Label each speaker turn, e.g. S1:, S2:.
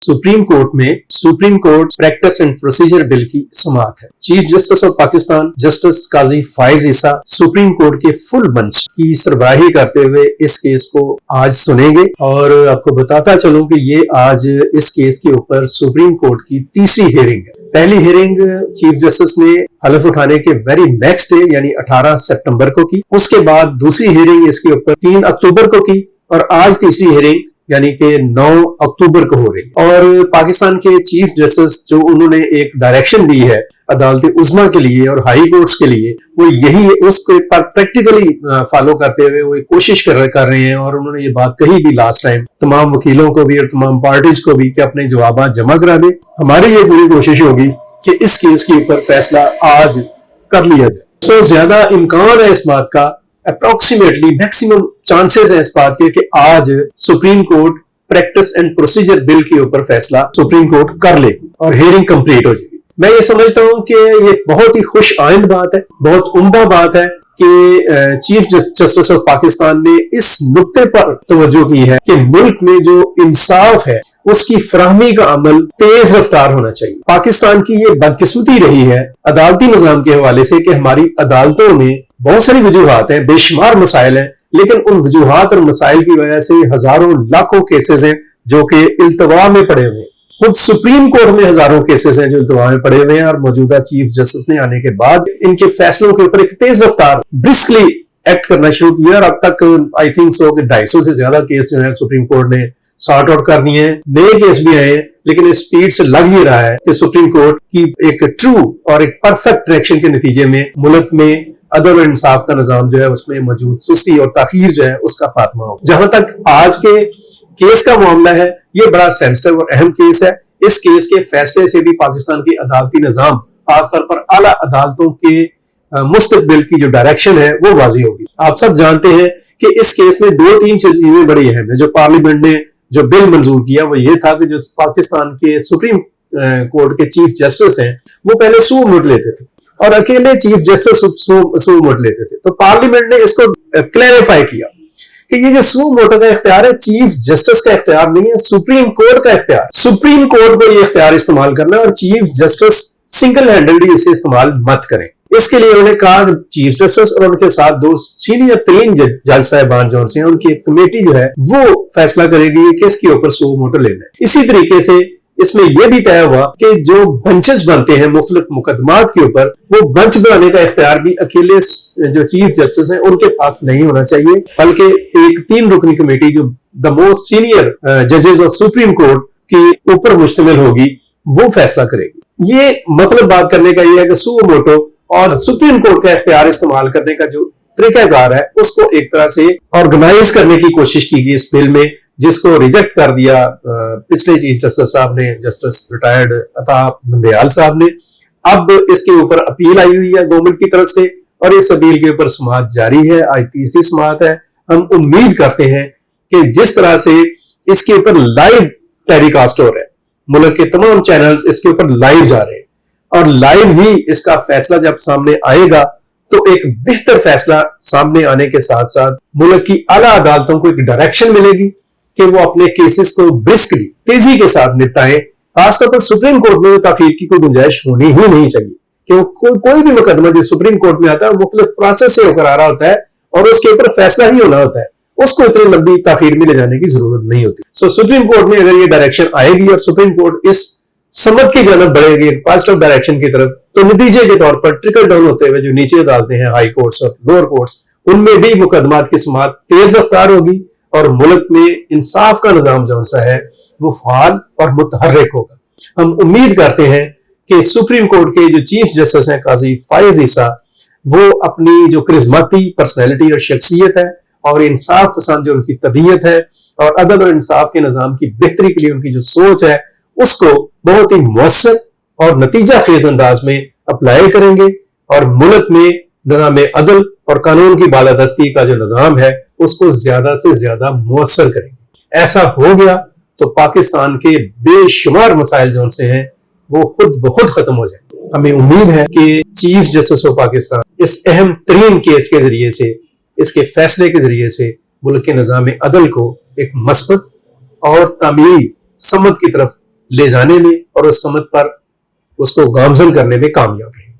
S1: Supreme court में supreme court practice and procedure bill की समाअत है। Chief justice of Pakistan justice Qazi Faez Isa supreme court के फुल बेंच की सरबराही करते हुए इस केस को आज सुनेंगे और आपको बताता चलूं कि ये आज इस केस के ऊपर सुप्रीम कोर्ट की तीसरी हियरिंग है। पहली हियरिंग चीफ जस्टिस ने हलफ उठाने के वेरी नेक्स्ट डे यानी 18 सितंबर को की। उसके बाद दूसरी हियरिंग इसके ऊपर 3 अक्टूबर को की और आज तीसरी हियरिंग यानी कि 9 अक्टूबर को हो रही। और पाकिस्तान के चीफ जस्टिस जो उन्होंने एक डायरेक्शन दी है अदालत उज़्मा के लिए और हाई कोर्ट्स के लिए, वो यही उसको प्रैक्टिकली फॉलो करते हुए वो कोशिश कर रहे हैं। और उन्होंने ये बात कही भी लास्ट टाइम तमाम वकीलों को भी और तमाम पार्टीज को भी कि अपने जवाब जमा करा दे। हमारी ये पूरी कोशिश होगी कि इस केस के ऊपर फैसला आज कर लिया जाए। तो ज्यादा इम्कान है इस बात का, अप्रोक्सीमेटली मैक्सिमम चांसेस है इस बात के कि आज supreme court practice and procedure bill के ऊपर फैसला सुप्रीम कोर्ट कर लेगी और हियरिंग कंप्लीट हो जाएगी। मैं ये समझता हूं कि ये बहुत ही खुश आइंद बात है, बहुत उम्दा बात है कि चीफ जस्टिस ऑफ पाकिस्तान ने इस नुक्ते पर तवज्जो की है कि मुल्क में जो इंसाफ है उसकी फराहमी का अमल तेज रफ्तार होना चाहिए। पाकिस्तान की ये बदकिस्मती रही है अदालती निजाम के हवाले से कि हमारी अदालतों में बहुत सारी वजूहात हैं, बेशुमार मसाइल हैं, लेकिन उन वजूहात और मसाइल की वजह से हजारों लाखों केसेस हैं जो कि इल्तवा में पड़े हुए हैं। खुद सुप्रीम कोर्ट में हजारों केसेस हैं जो इल्तवा में पड़े हुए हैं और मौजूदा चीफ जस्टिस ने आने के बाद इनके फैसलों के ऊपर एक तेज रफ्तार ब्रिस्कली एक्ट करना शुरू किया और अब तक आई थिंक सो कि 250 से ज्यादा केस जो है सुप्रीम कोर्ट ने सॉर्ट आउट कर दिए हैं। नए केस भी आए हैं, लेकिन इस स्पीड से लग ही रहा है कि सुप्रीम कोर्ट की एक ट्रू और एक परफेक्ट डायरेक्शन के नतीजे में मुल्क में अदल और इंसाफ का निजाम जो है उसमें मौजूद सुस्ती और ताखीर जो है उसका खात्मा हो। जहां तक आज के केस का मामला है, ये बड़ा सेंसिटिव और अहम केस है। इस केस के फैसले से भी पाकिस्तान के अदालती निजाम, खासतौर पर आला अदालतों के मुस्तकबिल की जो डायरेक्शन है वो वाजी होगी। आप सब जानते हैं कि इस केस में 2-3 चीजें बड़ी अहम है। जो पार्लियामेंट ने जो बिल मंजूर किया वो ये था कि जो पाकिस्तान के सुप्रीम कोर्ट के चीफ जस्टिस हैं वो पहले सू मुट लेते थे और अकेले चीफ जस्टिस सू मुट लेते थे। तो पार्लियामेंट ने इसको क्लैरिफाई किया कि ये जो सू मोटो का इख्तियार है चीफ जस्टिस का इख्तियार नहीं है, सुप्रीम कोर्ट का इख्तियार। सुप्रीम कोर्ट को ये इख्तियार इस्तेमाल करना है और चीफ जस्टिस सिंगल हैंडेडली इसे इस्तेमाल मत करें। इसके लिए उन्होंने कहा चीफ जस्टिस और उनके साथ 2 सीनियर 3 जज साहिबान जो हैं उनकी एक कमेटी जो है वो फैसला करेगी कि किसके ऊपर सू मोटो लेना है। इसी तरीके से इसमें यह भी तय हुआ कि जो बेंचेस बनते हैं मुख्तलिफ मुकदमात के ऊपर, वो बेंच बनाने का इख्तियार भी अकेले जो चीफ जस्टिस हैं उनके पास नहीं होना चाहिए, बल्कि एक 3 रुकनी कमेटी जो द मोस्ट सीनियर जजेस ऑफ सुप्रीम कोर्ट के ऊपर मुश्तमिल होगी वो फैसला करेगी। ये मतलब बात करने का यह है कि सू मोटो और सुप्रीम कोर्ट का इख्तियार इस्तेमाल करने का जो तरीकाकार है उसको एक तरह से ऑर्गेनाइज करने की कोशिश की गई इस बिल में, जिसको रिजेक्ट कर दिया पिछले चीफ जस्टिस साहब ने, जस्टिस रिटायर्ड अता बंदयाल साहब ने। अब इसके ऊपर अपील आई हुई है गवर्नमेंट की तरफ से और इस अपील के ऊपर समाअत जारी है। आज तीसरी समाअत है। हम उम्मीद करते हैं कि जिस तरह से इसके ऊपर लाइव टेलीकास्ट हो रहा है, मुल्क के तमाम चैनल इसके ऊपर लाइव जा रहे हैं और लाइव ही इसका फैसला जब सामने आएगा तो एक बेहतर फैसला सामने आने के साथ साथ मुल्क की आला अदालतों को एक डायरेक्शन मिलेगी कि वो अपने केसेस को ब्रिस्कली तेजी के साथ निपटाएं। खासतौर पर सुप्रीम कोर्ट में ताखीर की कोई गुंजाइश होनी ही नहीं चाहिए, क्योंकि कोई भी मुकदमा जो सुप्रीम कोर्ट में आता है मुख्तलिफ प्रोसेस से होकर आ रहा होता है और उसके ऊपर फैसला ही होना होता है, उसको इतनी लंबी ताखीर में ले जाने की जरूरत नहीं होती। सो सुप्रीम कोर्ट में अगर ये डायरेक्शन आएगी और सुप्रीम कोर्ट इस समझ की जानब बढ़ेगी पॉजिटिव डायरेक्शन की तरफ, तो नतीजे के तौर पर ट्रिकल डाउन होते हुए जो नीचे अदालतें हैं हाई कोर्ट्स और लोअर कोर्ट्स, उनमें भी मुकदमात की समाअत तेज रफ्तार होगी और मुल्क में इंसाफ का निजाम जो सा है वो फाल और मुतहर्रिक होगा। हम उम्मीद करते हैं कि सुप्रीम कोर्ट के जो चीफ जस्टिस हैं काजी फाइज ईसा, वो अपनी जो करिश्माती पर्सनैलिटी और शख्सियत है और इंसाफ पसंद जो उनकी तबीयत है और अदल और इंसाफ के निजाम की बेहतरी के लिए उनकी जो सोच है उसको बहुत ही मुअस्सर और नतीजा खेज अंदाज में अप्लाई करेंगे और मुल्क में निजाम अदल और कानून की बालादस्ती का जो निजाम है उसको ज्यादा से ज्यादा मुअस्सर करेंगे। ऐसा हो गया तो पाकिस्तान के बेशुमार मसाइल जो से हैं वो खुद ब खुद खत्म हो जाए। हमें उम्मीद है कि चीफ जस्टिस ऑफ पाकिस्तान इस अहम तरीन केस के जरिए से, इसके फैसले के जरिए से मुल्क के निजाम अदल को एक मस्बत और तामीरी समत की तरफ لے جانے میں اور اس سمت پر اس کو گامزن کرنے میں کامیاب ہے۔